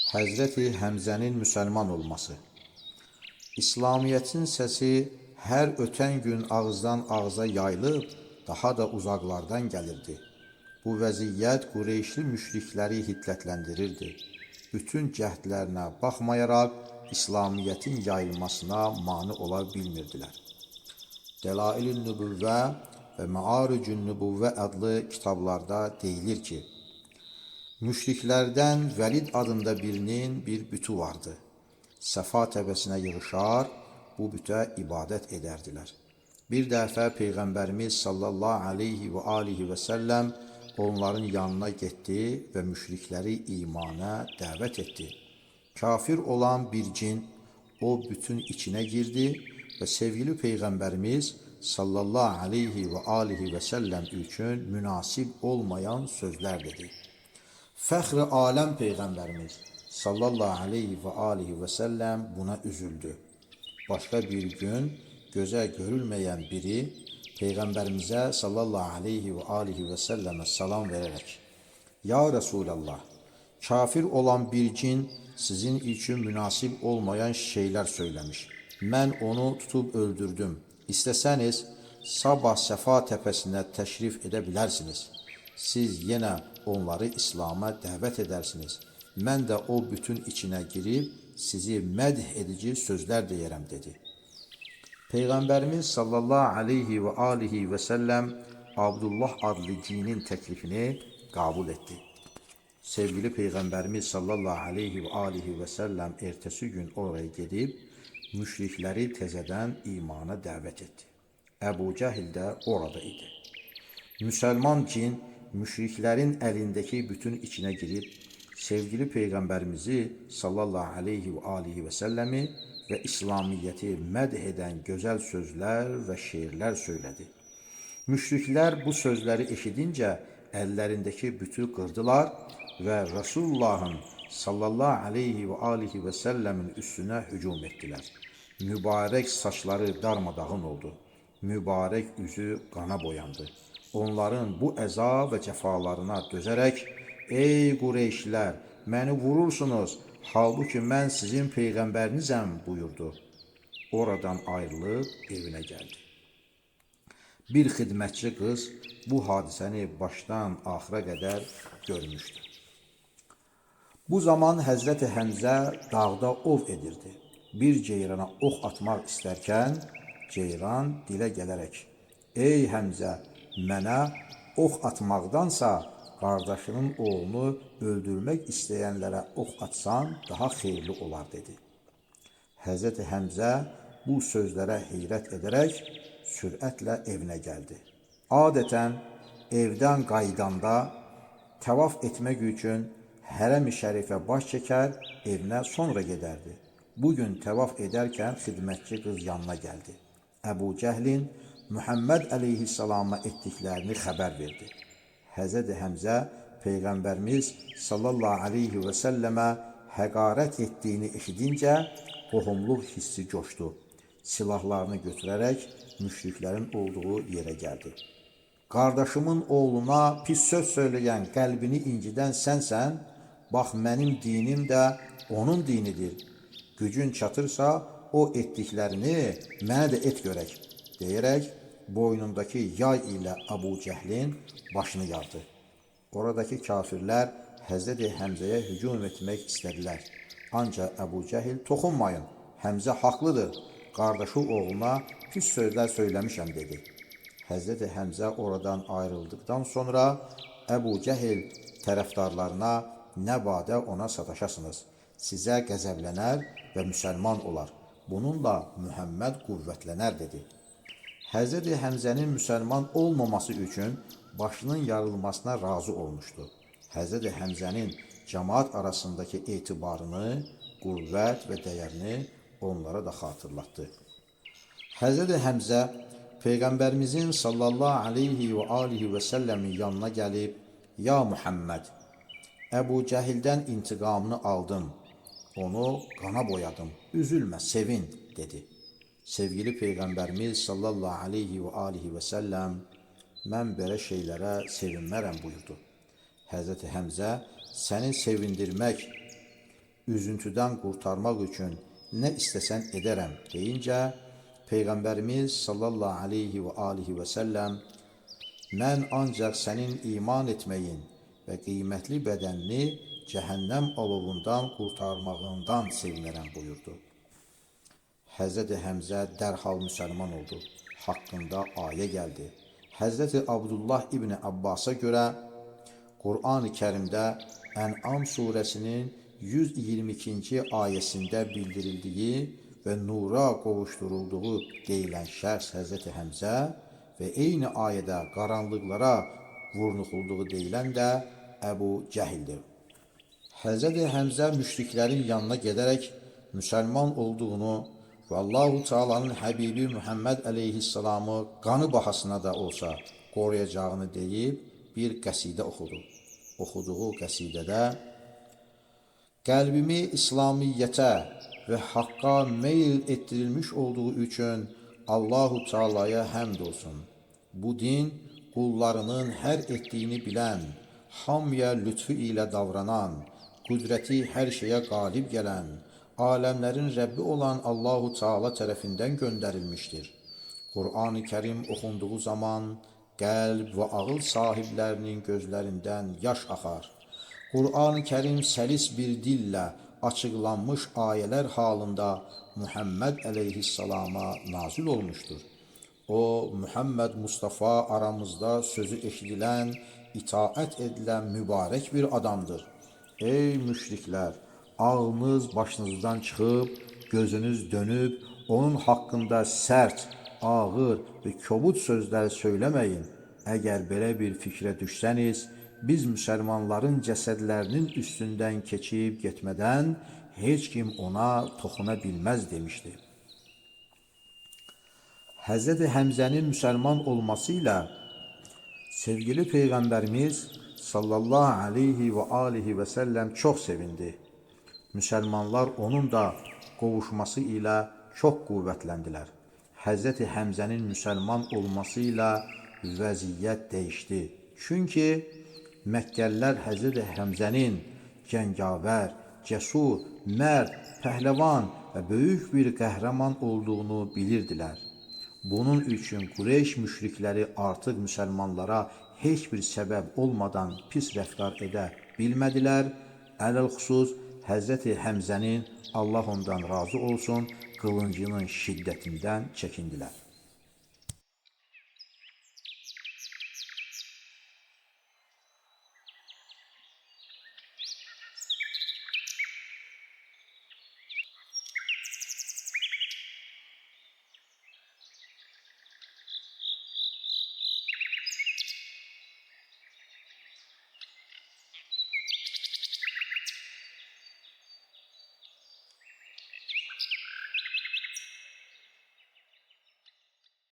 Həzrəti Həmzənin müsəlman olması. İslamiyyətin səsi hər ötən gün ağızdan ağıza yayılıb, daha da uzaqlardan gəlirdi. Bu vəziyyət Qureyşli müşrikləri hiddətləndirirdi. Bütün cəhdlərinə baxmayaraq, İslamiyyətin yayılmasına mane ola bilmirdilər. Dəlail-i Nübüvvə və Məaricün Nübüvvə adlı kitablarda deyilir ki, müşriklərdən Vəlid adında birinin bir bütü vardı. Səfa təpəsinə yığışar, bu bütə ibadət edərdilər. Bir dəfə Peyğəmbərimiz sallallahu aleyhi və alihi və səlləm onların yanına getdi və müşrikləri imana dəvət etdi. Kafir olan bir cin o bütün içinə girdi və sevgili Peyğəmbərimiz sallallahu aleyhi və alihi və səlləm üçün münasib olmayan sözlər dedi. Fəxr-i aləm Peyğəmbərimiz sallallahu aleyhi və alihi və səlləm buna üzüldü. Başqa bir gün gözə görülməyən biri Peyğəmbərimizə sallallahu aleyhi və alihi və səlləmə salam verərək, Ya Resulallah, kafir olan bir cin sizin üçün münasib olmayan şeylər söyləmiş. Mən onu tutub öldürdüm. İstəsəniz, sabah Səfa təpəsinə təşrif edə bilərsiniz. Siz yenə onları İslam'a dəvət edərsiniz. Mən də o bütün içinə girib sizi mədh edici sözlər deyərəm, dedi. Peyğəmbərimiz sallallahu aleyhi və alihi və səlləm Abdullah adlı cinin təklifini qəbul etdi. Sevgili Peyğəmbərimiz sallallahu aleyhi və alihi və səlləm ertəsi gün oraya gedib, müşrikləri təzədən imana dəvət etdi. Əbu Cəhil də orada idi. Müsəlman cin müşriklərin əlindəki bütün içinə girib, sevgili Peyğəmbərimizi sallallahu aleyhi və alihi və səlləmi və İslamiyyəti mədh edən gözəl sözlər və şeirlər söylədi. Müşriklər bu sözləri eşidincə əllərindəki bütü qırdılar və Resulullahın sallallahu aleyhi və alihi və səlləmin üstünə hücum etdilər. Mübarək saçları darmadağın oldu. Mübarək üzü qana boyandı. Onların bu əza və cəfalarına dözərək, ey Qureyşlər, məni vurursunuz, halbuki mən sizin Peyğəmbərnizəm, buyurdu. Oradan ayrılıb evinə gəldi. Bir xidmətçi qız bu hadisəni başdan axıra qədər görmüşdü. Bu zaman Həzrəti Həmzə dağda ov edirdi. Bir ceyrana ox atmaq istərkən, ceyran dilə gələrək, ey Həmzə, mənə ox atmaqdansa qardaşının oğlunu öldürmək istəyənlərə ox atsan daha xeyirli olar, dedi. Həzrəti Həmzə bu sözlərə heyrət edərək sürətlə evinə gəldi. Adətən evdən qaydanda təvaf etmək üçün hərəm-i şərifə baş çəkər, evinə sonra gedərdi. Bugün təvaf edərkən xidmətçi qız yanına gəldi. Əbu Cəhlin Muhammed əleyhissalama etdiklərini xəbər verdi. Həzrəti Həmzə Peyğəmbərimiz sallallahu aleyhi və səlləmə həqarət etdiyini eşidincə qohumluq hissi coşdu. Silahlarını götürərək müşriklərin olduğu yerə gəldi. Qardaşımın oğluna pis söz söyləyən, qəlbini incidən sənsən, bax mənim dinim də onun dinidir. Gücün çatırsa o etdiklərini mənə də et görək, deyərək boynundakı yay ilə Əbu Cəhlin başını yardı. Oradakı kafirlər Həzrəti Həmzəyə hücum etmək istədilər. Ancaq Əbu Cəhil toxunmayın, Həmzə haqlıdır, qardaşı oğluna pis sözlər söyləmişəm, dedi. Həzrəti Həmzə oradan ayrıldıqdan sonra Əbu Cəhil tərəfdarlarına nə badə ona sataşasınız, sizə qəzəblənər və müsəlman olar. Bununla Mühəmməd qüvvətlənər, dedi. Həzrəti Həmzənin müsəlman olmaması üçün başının yarılmasına razı olmuşdu. Həzrəti Həmzənin cəmaat arasındakı etibarını, qüvvət və dəyərini onlara da xatırlatdı. Həzrəti Həmzə Peyğəmbərimizin sallallahu aleyhi və alihi və səlləmin yanına gəlib, Ya Muhammed, Əbu Cəhildən intiqamını aldım, onu qana boyadım, üzülmə, sevin, dedi. Sevgili Peyğəmbərimiz sallallahu aleyhi və alihi və səlləm, mən belə şeylərə sevinmərəm, buyurdu. Həzrəti Həmzə, səni sevindirmək üzüntüdən qurtarmaq üçün nə istəsən edərəm deyincə, Peyğəmbərimiz sallallahu aleyhi və alihi və səlləm mən ancaq sənin iman etməyin və qiymətli bədənini cəhənnəm alovundan qurtarmağından sevinərəm buyurdu. Həzrəti Həmzə dərhal müsəlman oldu. Haqqında ayə gəldi. Həzrəti Abdullah İbni Abbasa görə Qur'an-ı Kərimdə Ən'am surəsinin 122-ci ayəsində bildirildiyi və nura qovuşturulduğu deyilən şəxs Həzrəti Həmzə və eyni ayədə qaranlıqlara vurnuxulduğu deyilən də Əbu Cəhildir. Həzrəti Həmzə müşriklərin yanına gedərək müsəlman olduğunu və Allah-u Teala'nın Həbibi Muhammed əleyhissalamı qanı bahasına da olsa qoruyacağını deyib bir qəsidə oxudu. Oxuduğu qəsidədə qəlbimi İslamiyyətə və haqqa meyl etdirilmiş olduğu üçün Allah-u Teala'ya həmd olsun. Bu din qullarının hər etdiyini bilən, hamıya lütfu ilə davranan, qüdrəti hər şeyə qalib gələn, aləmlərin Rəbbi olan Allah-u Teala tərəfindən göndərilmişdir. Qur'an-ı Kərim oxunduğu zaman qəlb və ağıl sahiblərinin gözlərindən yaş axar. Qur'an-ı Kərim səlis bir dillə açıqlanmış ayələr halında Muhammed əleyhissalama nazil olmuşdur. O, Muhammed Mustafa aramızda sözü eşidilən, itaət edilən mübarək bir adamdır. Ey müşriklər! Ağınız başınızdan çıxıb, gözünüz dönüb, onun haqqında sərt, ağır və kobud sözlər söyləməyin. Əgər belə bir fikrə düşsəniz, biz müsəlmanların cəsədlərinin üstündən keçib getmədən heç kim ona toxuna bilməz demişdi. Həzrəti Həmzənin müsəlman olması ilə sevgili Peyğəmbərimiz sallallahu aleyhi və alihi və səlləm çox sevindi. Müsəlmanlar onun da qovuşması ilə çox qüvvətləndilər. Həzrəti Həmzənin müsəlman olması ilə vəziyyət dəyişdi. Çünki Məkkəlilər Həzrəti Həmzənin cəngavər, cəsur, mərd, pəhləvan və böyük bir qəhrəman olduğunu bilirdilər. Bunun üçün Qureyş müşrikləri artıq müsəlmanlara heç bir səbəb olmadan pis rəftar edə bilmədilər. Ələlxüsus Həzrəti Həmzənin, Allah ondan razı olsun, qılıncının şiddətindən çəkindilər.